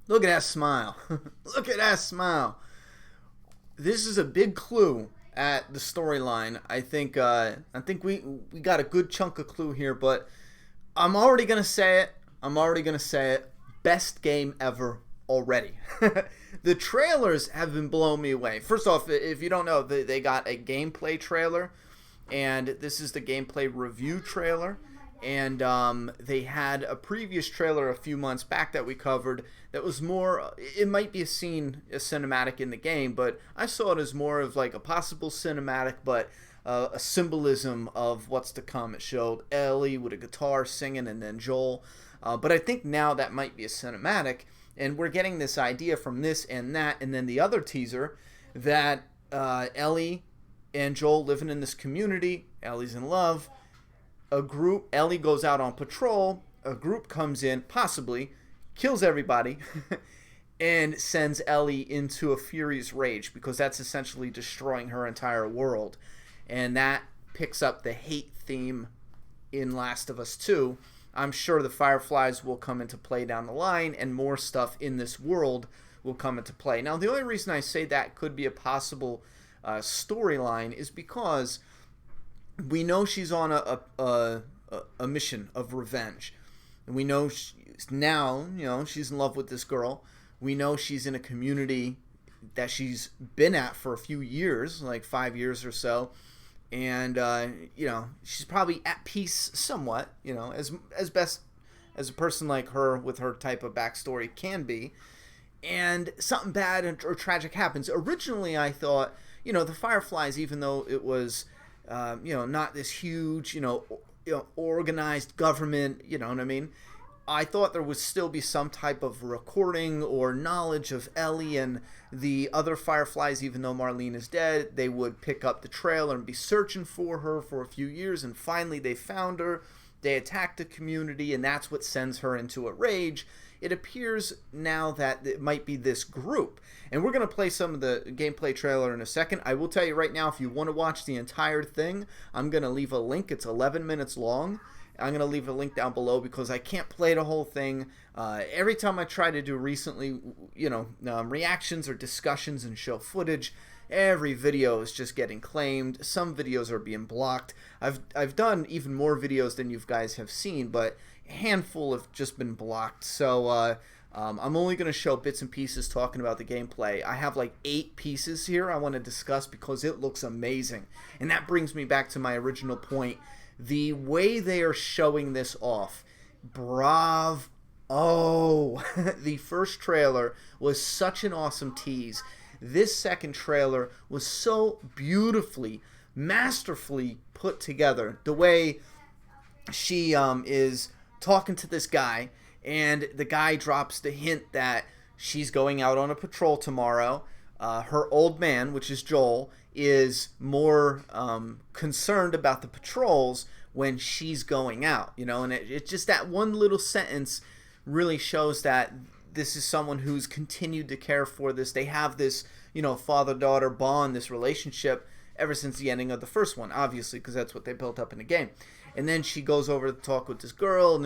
Look at that smile. Look at that smile. This is a big clue at the storyline. I think we got a good chunk of clue here, but I'm already gonna say it. I'm already gonna say it. Best game ever already. The trailers have been blowing me away. First off, if you don't know, they got a gameplay trailer, and this is the gameplay review trailer. And they had a previous trailer a few months back that we covered that was more, it might be a scene, a cinematic in the game, but I saw it as more of like a possible cinematic, but a symbolism of what's to come. It showed Ellie with a guitar singing and then Joel. But I think now that might be a cinematic, and we're getting this idea from this and that, and then the other teaser that Ellie and Joel living in this community, Ellie's in love. Ellie goes out on patrol, a group comes in, possibly, kills everybody, and sends Ellie into a furious rage, because that's essentially destroying her entire world. And that picks up the hate theme in Last of Us 2. I'm sure the Fireflies will come into play down the line, and more stuff in this world will come into play. Now, the only reason I say that could be a possible storyline is because we know she's on a mission of revenge. And we know she's in love with this girl. We know she's in a community that she's been at for a few years, like 5 years or so. And, she's probably at peace somewhat, as best as a person like her with her type of backstory can be. And something bad or tragic happens. Originally, I thought, the Fireflies, even though it was not this huge, organized government, you know what I mean? I thought there would still be some type of recording or knowledge of Ellie and the other Fireflies, even though Marlene is dead. They would pick up the trail and be searching for her for a few years, and finally they found her. They attacked the community, and that's what sends her into a rage. It appears now that it might be this group. And we're going to play some of the gameplay trailer in a second. I will tell you right now, if you want to watch the entire thing, I'm going to leave a link. It's 11 minutes long. I'm going to leave a link down below because I can't play the whole thing. Every time I try to do recently, reactions or discussions and show footage, every video is just getting claimed. Some videos are being blocked. I've done even more videos than you guys have seen, but a handful have just been blocked. So I'm only going to show bits and pieces talking about the gameplay. I have like 8 pieces here I want to discuss because it looks amazing. And that brings me back to my original point. The way they are showing this off, bravo. The first trailer was such an awesome tease. This second trailer was so beautifully, masterfully put together. The way she is talking to this guy, and the guy drops the hint that she's going out on a patrol tomorrow. Her old man, which is Joel, is more concerned about the patrols when she's going out, and it's just that one little sentence really shows that this is someone who's continued to care for this. They have this, father-daughter bond, this relationship ever since the ending of the first one, obviously, because that's what they built up in the game. And then she goes over to talk with this girl,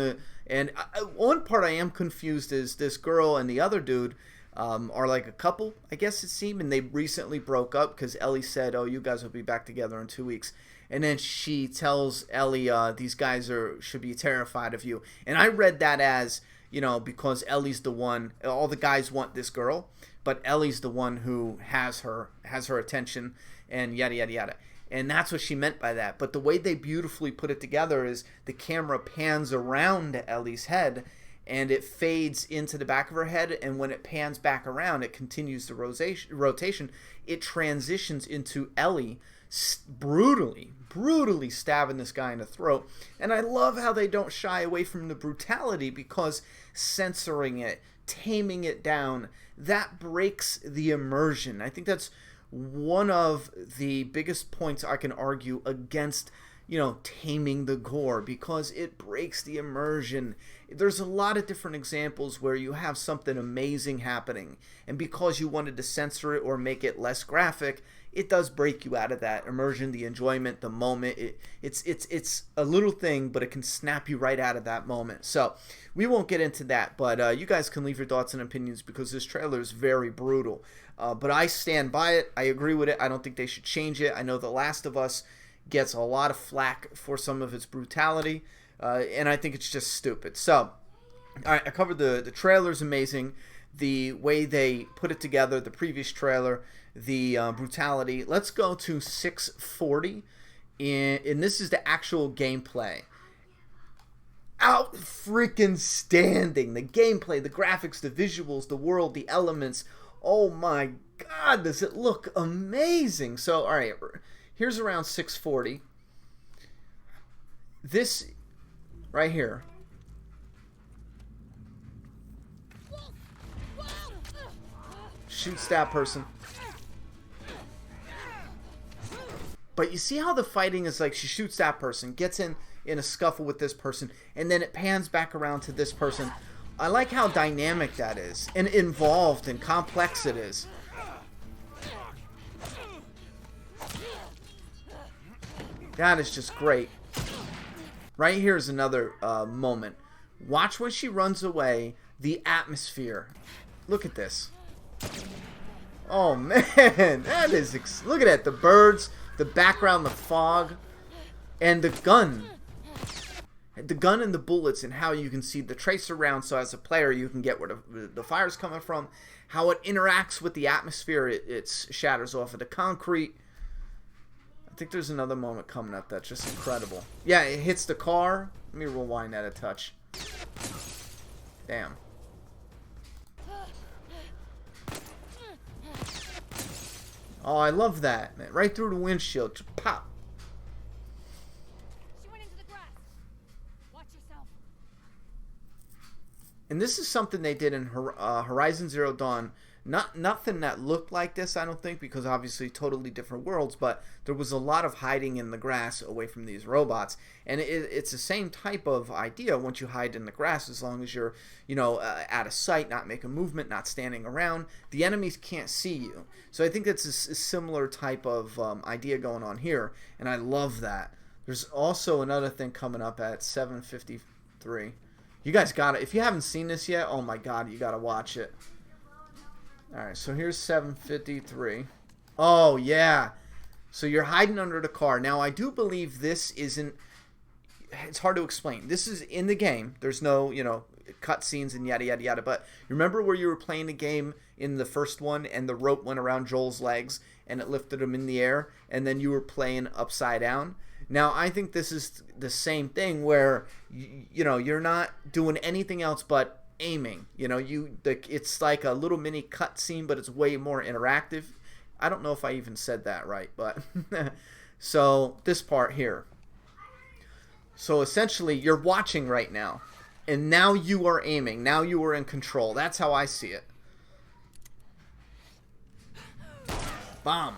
and one part I am confused is this girl and the other dude are like a couple, I guess it seemed, and they recently broke up because Ellie said, "Oh, you guys will be back together in 2 weeks." And then she tells Ellie, "These guys should be terrified of you." And I read that as, because Ellie's the one, all the guys want this girl, but Ellie's the one who has her attention, and yada yada yada. And that's what she meant by that. But the way they beautifully put it together is the camera pans around Ellie's head, and it fades into the back of her head, and when it pans back around, it continues the rotation. It transitions into Ellie brutally stabbing this guy in the throat. And I love how they don't shy away from the brutality, because censoring it, taming it down, that breaks the immersion. I think that's one of the biggest points I can argue against taming the gore, because it breaks the immersion. There's a lot of different examples where you have something amazing happening, and because you wanted to censor it or make it less graphic, it does break you out of that immersion, the enjoyment, the moment. It's a little thing, but it can snap you right out of that moment. So we won't get into that, but you guys can leave your thoughts and opinions because this trailer is very brutal. But I stand by it. I agree with it. I don't think they should change it. I know The Last of Us gets a lot of flack for some of its brutality, and I think it's just stupid. So, all right, I covered the trailer's amazing. The way they put it together, the previous trailer, the brutality. Let's go to 640, and this is the actual gameplay. Out freaking standing. The gameplay, the graphics, the visuals, the world, the elements. Oh my God, does it look amazing. So, all right, here's around 640. This right here. Shoots that person. But you see how the fighting is like she shoots that person, gets in a scuffle with this person, and then it pans back around to this person. I like how dynamic that is, and involved and complex it is. That is just great. Right here is another moment. Watch when she runs away, the atmosphere. Look at this. Oh man, that is, look at that, the birds, the background, the fog, and the gun. The gun and the bullets, and how you can see the tracer round, so as a player you can get where the fire's coming from, how it interacts with the atmosphere, it shatters off of the concrete. I think there's another moment coming up that's just incredible. Yeah, it hits the car. Let me rewind that a touch. Damn. Oh, I love that, man. Right through the windshield. Just pop. She went into the grass. Watch yourself. And this is something they did in Horizon Zero Dawn. Nothing that looked like this, I don't think, because obviously totally different worlds, but there was a lot of hiding in the grass away from these robots. And it's the same type of idea once you hide in the grass, as long as you're, out of sight, not making movement, not standing around. The enemies can't see you. So I think that's a similar type of idea going on here, and I love that. There's also another thing coming up at 7:53. You guys got it. If you haven't seen this yet, oh my God, you got to watch it. Alright, so here's 7:53. Oh, yeah. So you're hiding under the car. Now, I do believe this isn't... It's hard to explain. This is in the game. There's no, cutscenes and yada, yada, yada. But remember where you were playing the game in the first one and the rope went around Joel's legs and it lifted him in the air and then you were playing upside down? Now, I think this is the same thing where, you're not doing anything else but aiming. It's like a little mini cutscene, but it's way more interactive. I don't know if I even said that right, but so this part here. So essentially, you're watching right now, and now you are aiming. Now you are in control. That's how I see it. Bomb.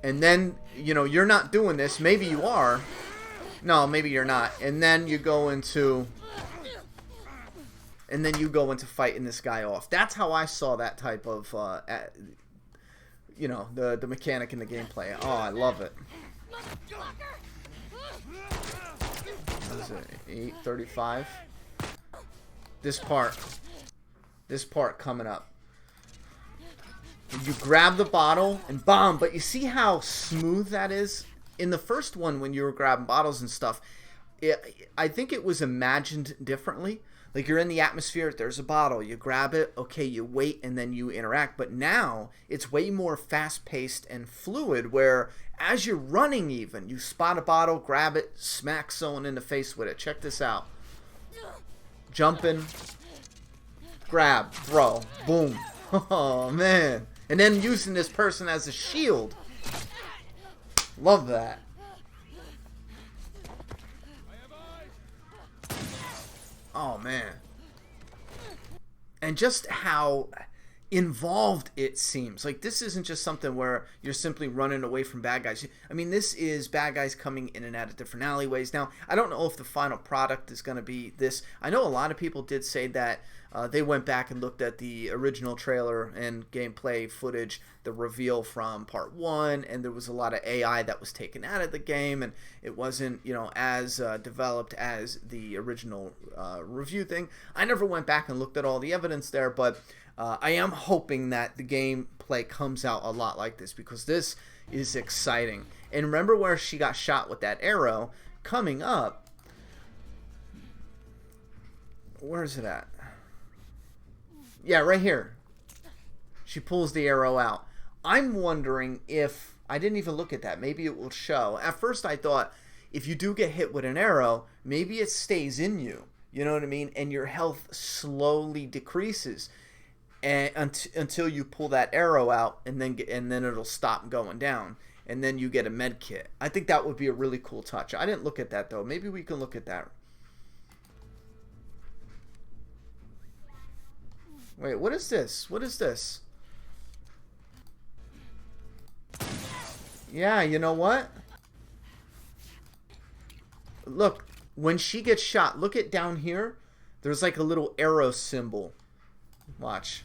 And then, you're not doing this. Maybe you are. No, maybe you're not. And then you go into... And then you go into fighting this guy off. That's how I saw that type of, the mechanic in the gameplay. Oh, I love it. What is it? 8:35. This part coming up. You grab the bottle and bomb, but you see how smooth that is? In the first one, when you were grabbing bottles and stuff, I think it was imagined differently. Like, you're in the atmosphere, there's a bottle, you grab it, okay, you wait, and then you interact. But now, it's way more fast-paced and fluid, where as you're running even, you spot a bottle, grab it, smack someone in the face with it. Check this out. Jumping, grab, throw, boom. Oh, man. And then using this person as a shield. Love that. Oh, man. And just how involved, it seems. Like, this isn't just something where you're simply running away from bad guys. I mean, this is bad guys coming in and out of different alleyways. Now, I don't know if the final product is going to be this. I know a lot of people did say that they went back and looked at the original trailer and gameplay footage, the reveal from part 1, and there was a lot of AI that was taken out of the game, and it wasn't, you know, as developed as the original review thing. I never went back and looked at all the evidence there, but I am hoping that the gameplay comes out a lot like this, because this is exciting. And remember where she got shot with that arrow? Coming up, where is it at? Yeah, right here. She pulls the arrow out. I'm wondering if, I didn't even look at that, maybe it will show. At first I thought, if you do get hit with an arrow, maybe it stays in you, you know what I mean, and your health slowly decreases until you pull that arrow out, and then it'll stop going down, and then you get a med kit. I think that would be a really cool touch. I didn't look at that though. Maybe we can look at that. Wait, what is this? What is this? Yeah, you know what? Look, when she gets shot, look at down here. There's like a little arrow symbol. Watch.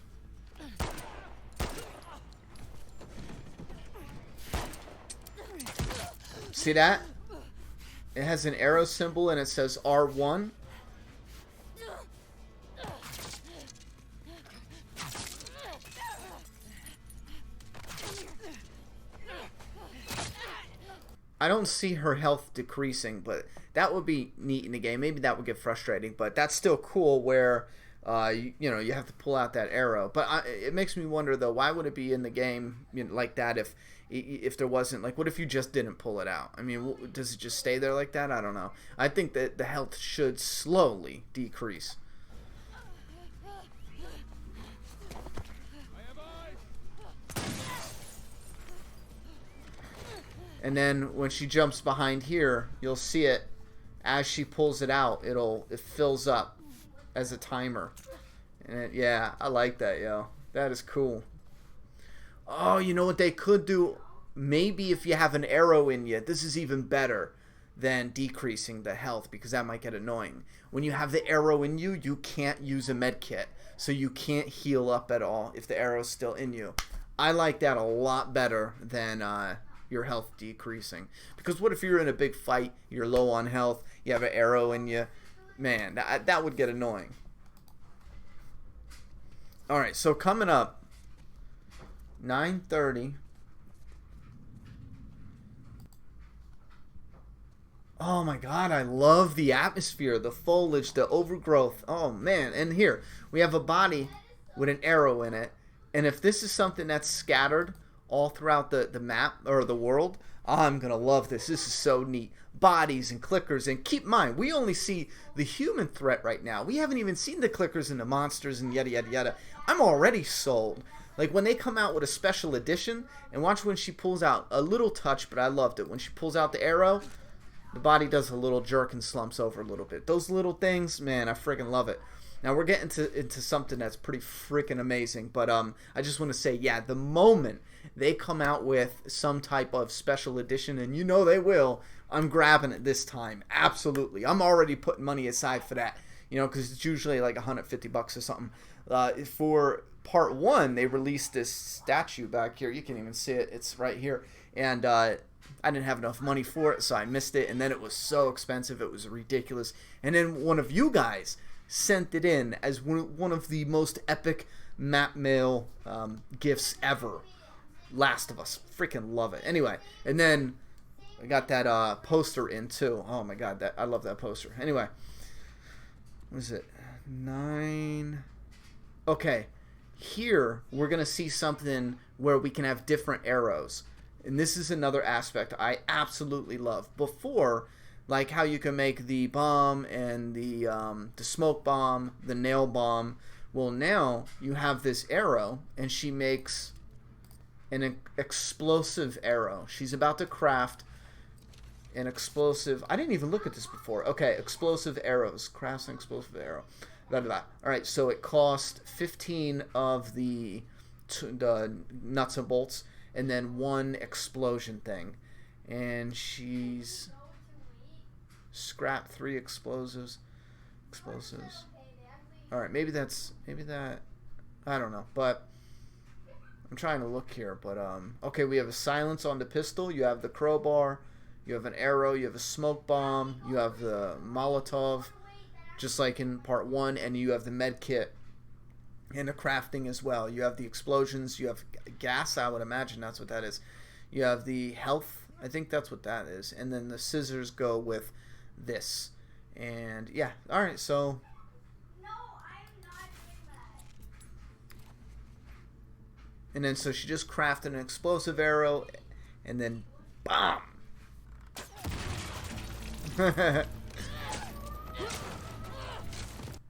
See that? It has an arrow symbol and it says R1. I don't see her health decreasing, but that would be neat in the game. Maybe that would get frustrating, but that's still cool where, you know, you have to pull out that arrow. But it makes me wonder, though, why would it be in the game, you know, like that if there wasn't, like, what if you just didn't pull it out? I mean, does it just stay there like that? I don't know. I think that the health should slowly decrease. And then when she jumps behind here, you'll see it as she pulls it out. It fills up as a timer. And yeah, I like that, yo. That is cool. Oh, you know what they could do? Maybe if you have an arrow in you, this is even better than decreasing the health, because that might get annoying. When you have the arrow in you, you can't use a med kit, so you can't heal up at all if the arrow's still in you. I like that a lot better than your health decreasing. Because what if you're in a big fight, you're low on health, you have an arrow in you? Man, that would get annoying. Alright, so coming up, 9:30. Oh my god, I love the atmosphere, the foliage, the overgrowth. Oh man, and here, we have a body with an arrow in it. And if this is something that's scattered all throughout the map, or the world, I'm going to love this. This is so neat. Bodies and clickers, and keep in mind, we only see the human threat right now. We haven't even seen the clickers and the monsters and yada yada yada. I'm already sold. Like, when they come out with a special edition, and watch when she pulls out a little touch, but I loved it. When she pulls out the arrow, the body does a little jerk and slumps over a little bit. Those little things, man, I freaking love it. Now, we're getting into something that's pretty freaking amazing, but I just want to say, yeah, the moment they come out with some type of special edition, and you know they will, I'm grabbing it this time. Absolutely. I'm already putting money aside for that, you know, because it's usually like $150 or something. For part 1, they released this statue back here. You can even see it. It's right here. And I didn't have enough money for it, so I missed it. And then it was so expensive. It was ridiculous. And then one of you guys sent it in as one of the most epic map mail gifts ever. Last of Us. Freaking love it. Anyway, and then I got that poster in too. Oh my god, I love that poster. Anyway, what is it? 9. Okay, here we're gonna see something where we can have different arrows, and this is another aspect I absolutely love. Before, like how you can make the bomb and the smoke bomb, the nail bomb. Well, now you have this arrow, and she makes an explosive arrow. She's about to craft an explosive. I didn't even look at this before. Okay, explosive arrows. Crafts an explosive arrow. Blah, blah, blah. All right, so it cost 15 of the the nuts and bolts, and then one explosion thing. And she's scrapped 3 explosives. All right, maybe that. I don't know, but I'm trying to look here. But okay, we have a silence on the pistol. You have the crowbar. You have an arrow. You have a smoke bomb. You have the Molotov, just like in part 1, and you have the med kit and the crafting as well. You have the explosions. You have gas. I would imagine that's what that is. You have the health. I think that's what that is. And then the scissors go with this. And yeah, all right. So. And then so she just crafted an explosive arrow, and then bomb.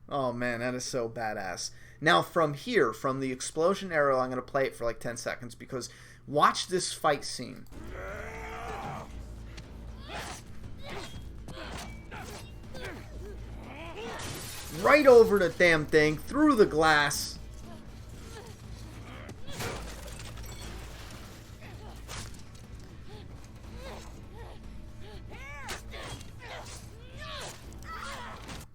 Oh man, that is so badass. Now from here, from the explosion arrow, I'm going to play it for like 10 seconds because watch this fight scene. Right over the damn thing, through the glass.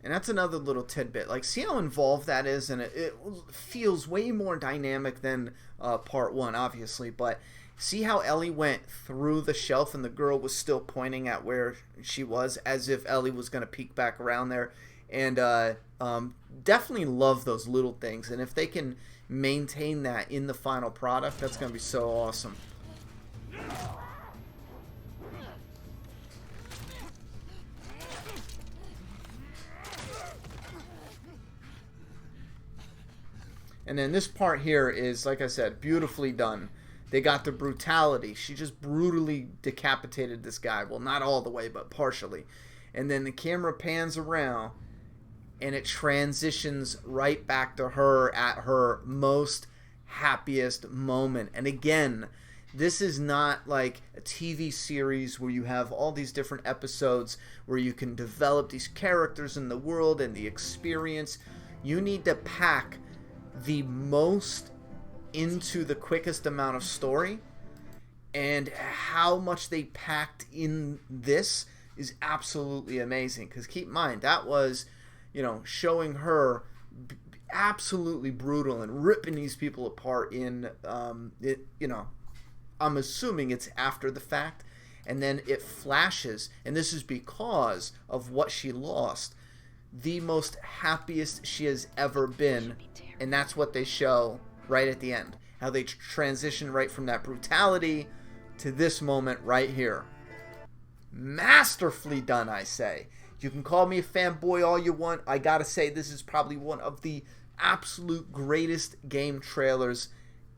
And that's another little tidbit. Like, see how involved that is? And it feels way more dynamic than part 1, obviously. But see how Ellie went through the shelf and the girl was still pointing at where she was, as if Ellie was going to peek back around there. And definitely love those little things. And if they can maintain that in the final product, that's going to be so awesome. And then this part here is, like I said, beautifully done. They got the brutality. She just brutally decapitated this guy. Well, not all the way, but partially. And then the camera pans around, and it transitions right back to her at her most happiest moment. And again, this is not like a TV series where you have all these different episodes where you can develop these characters in the world and the experience. You need to pack the most into the quickest amount of story, and how much they packed in this is absolutely amazing. Because keep in mind, that was, showing her absolutely brutal and ripping these people apart in I'm assuming it's after the fact, and then it flashes, and this is because of what she lost, the most happiest she has ever been. And that's what they show right at the end. How they transition right from that brutality to this moment right here. Masterfully done, I say. You can call me a fanboy all you want. I gotta say, this is probably one of the absolute greatest game trailers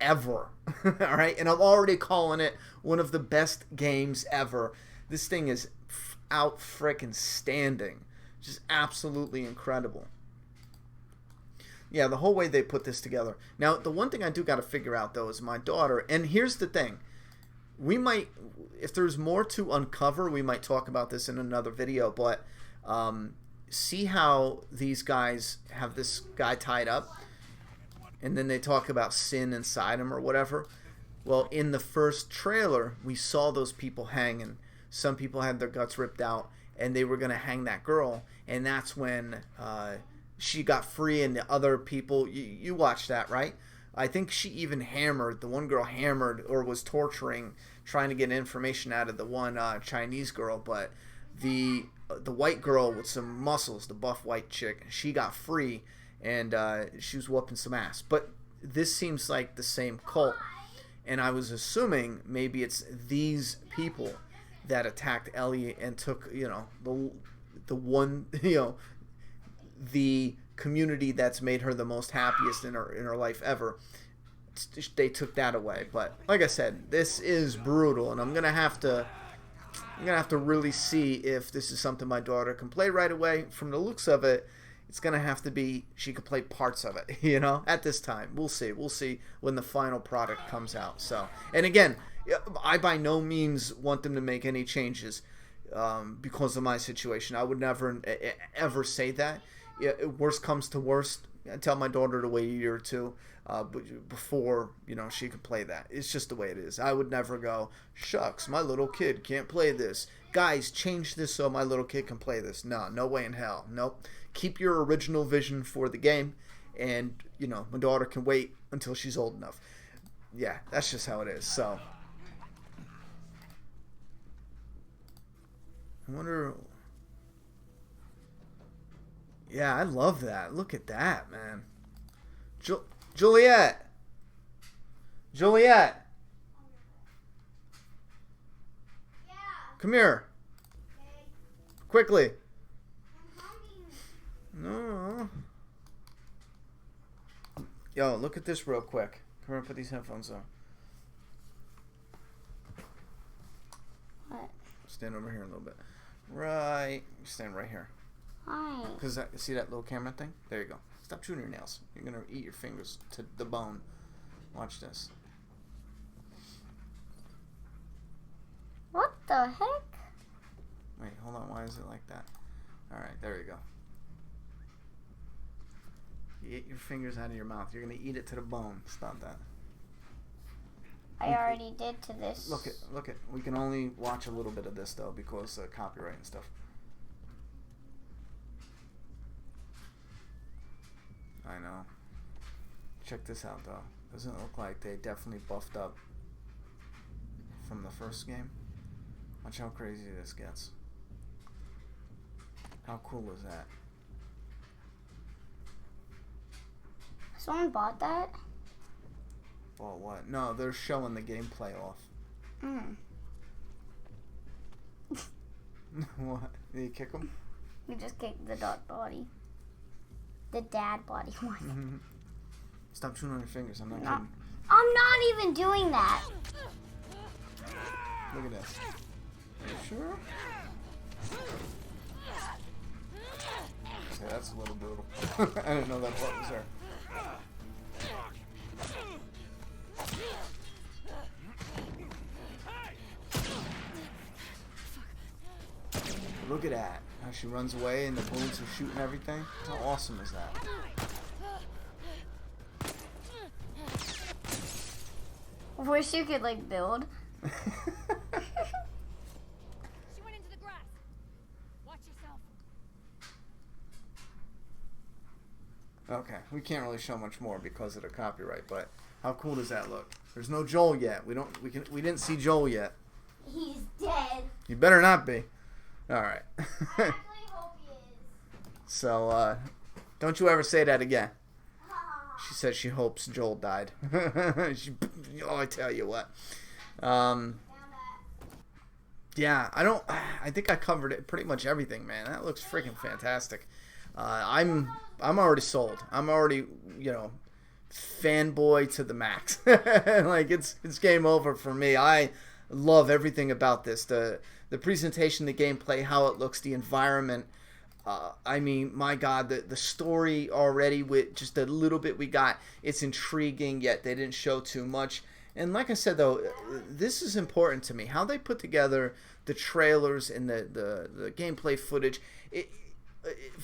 ever. Alright? And I'm already calling it one of the best games ever. This thing is out frickin' standing. Just absolutely incredible. Yeah, the whole way they put this together. Now, the one thing I do got to figure out, though, is my daughter. And here's the thing. We might, if there's more to uncover, we might talk about this in another video. But see how these guys have this guy tied up? And then they talk about sin inside him or whatever. Well, in the first trailer, we saw those people hanging. Some people had their guts ripped out, and they were going to hang that girl. And that's when she got free, and the other people, you watched that, right? I think she even hammered, the one girl hammered or was torturing, trying to get information out of the one Chinese girl. But the white girl with some muscles, the buff white chick, she got free, and she was whooping some ass. But this seems like the same cult, and I was assuming maybe it's these people that attacked Ellie and took, the one, the community that's made her the most happiest in her life ever. They took that away. But like I said, this is brutal, and I'm gonna have to really see if this is something my daughter can play right away. From the looks of it, it's gonna have to be she could play parts of it. At this time, we'll see when the final product comes out. So, and again, I by no means want them to make any changes because of my situation. I would never ever say that. Worst comes to worst, I tell my daughter to wait a year or two before, she can play that. It's just the way it is. I would never go, shucks, my little kid can't play this. Guys, change this so my little kid can play this. No way in hell. Nope. Keep your original vision for the game, and, my daughter can wait until she's old enough. Yeah, that's just how it is. So, I wonder... Yeah, I love that. Look at that, man. Juliet! Juliet! Yeah. Come here. Okay. Quickly. I'm hungry. No. Yo, look at this real quick. Come here and put these headphones on. What? Stand over here a little bit. Right. Stand right here. Why? Because see that little camera thing? There you go. Stop chewing your nails. You're going to eat your fingers to the bone. Watch this. What the heck? Wait, hold on. Why is it like that? Alright, there you go. You eat your fingers out of your mouth. You're going to eat it to the bone. Stop that. I already did to this. Look it. We can only watch a little bit of this, though, because copyright and stuff. I know. Check this out, though. Doesn't it look like they definitely buffed up from the first game? Watch how crazy this gets. How cool is that? Someone bought that? Well, what? No, they're showing the gameplay off. What? Did you kick him? We just kicked the dog body. The dad body one. Stop chewing on your fingers. I'm not No. kidding. I'm not even doing that. Look at this. Are you sure? Okay, that's a little brutal. I didn't know that part was there. Look at that. How she runs away and the bullets are shooting everything. How awesome is that? Wish you could build. She went into the grass. Watch yourself. Okay, we can't really show much more because of the copyright, but how cool does that look? There's no Joel yet. We didn't see Joel yet. He's dead. You better not be. All right. I actually hope he is. So, don't you ever say that again. She says she hopes Joel died. I tell you what. Yeah, I think I covered it pretty much everything, man. That looks freaking fantastic. I'm already sold. I'm already, fanboy to the max. It's game over for me. I love everything about this. The presentation, the gameplay, how it looks, the environment. I mean, my God, the story already with just a little bit we got, it's intriguing, yet they didn't show too much. And like I said, though, this is important to me. How they put together the trailers and the gameplay footage.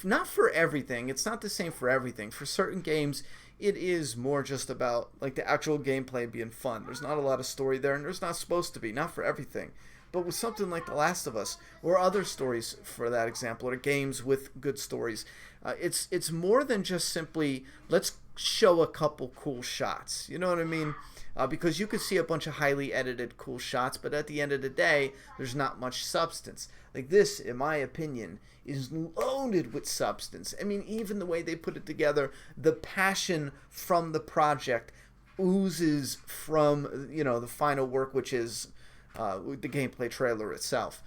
Not for everything. It's not the same for everything. For certain games, it is more just about the actual gameplay being fun. There's not a lot of story there, and there's not supposed to be. Not for everything. But with something like The Last of Us, or other stories, for that example, or games with good stories, it's more than just simply, let's show a couple cool shots. You know what I mean? Because you could see a bunch of highly edited cool shots, but at the end of the day, there's not much substance. This, in my opinion, is loaded with substance. I mean, even the way they put it together, the passion from the project oozes from, the final work, which is the gameplay trailer itself.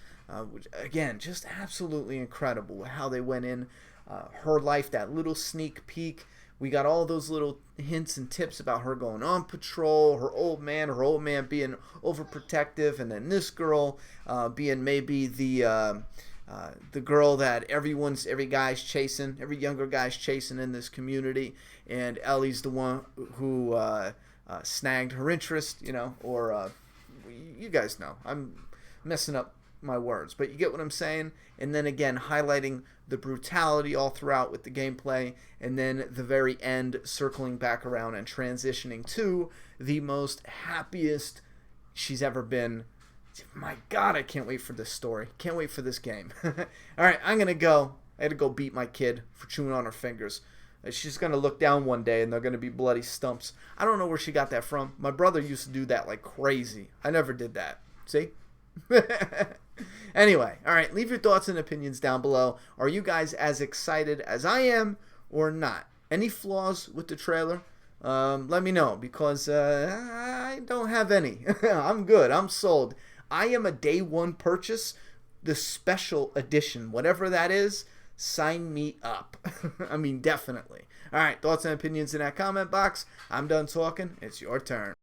Which, again, just absolutely incredible how they went in. Her life, that little sneak peek. We got all those little hints and tips about her going on patrol, her old man being overprotective, and then this girl being maybe the girl that every younger guy's chasing in this community, and Ellie's the one who snagged her interest, or you guys know. I'm messing up my words, but you get what I'm saying. And then again, highlighting the brutality all throughout with the gameplay, and then the very end, circling back around and transitioning to the most happiest she's ever been. My God, I can't wait for this story. Can't wait for this game. All right, I'm gonna go. I had to go beat my kid for chewing on her fingers. She's going to look down one day and they're going to be bloody stumps. I don't know where she got that from. My brother used to do that like crazy. I never did that. See? Anyway, all right, leave your thoughts and opinions down below. Are you guys as excited as I am or not? Any flaws with the trailer? Let me know, because I don't have any. I'm good. I'm sold. I am a day one purchase. The special edition, whatever that is, sign me up. I mean, definitely. All right, thoughts and opinions in that comment box. I'm done talking. It's your turn.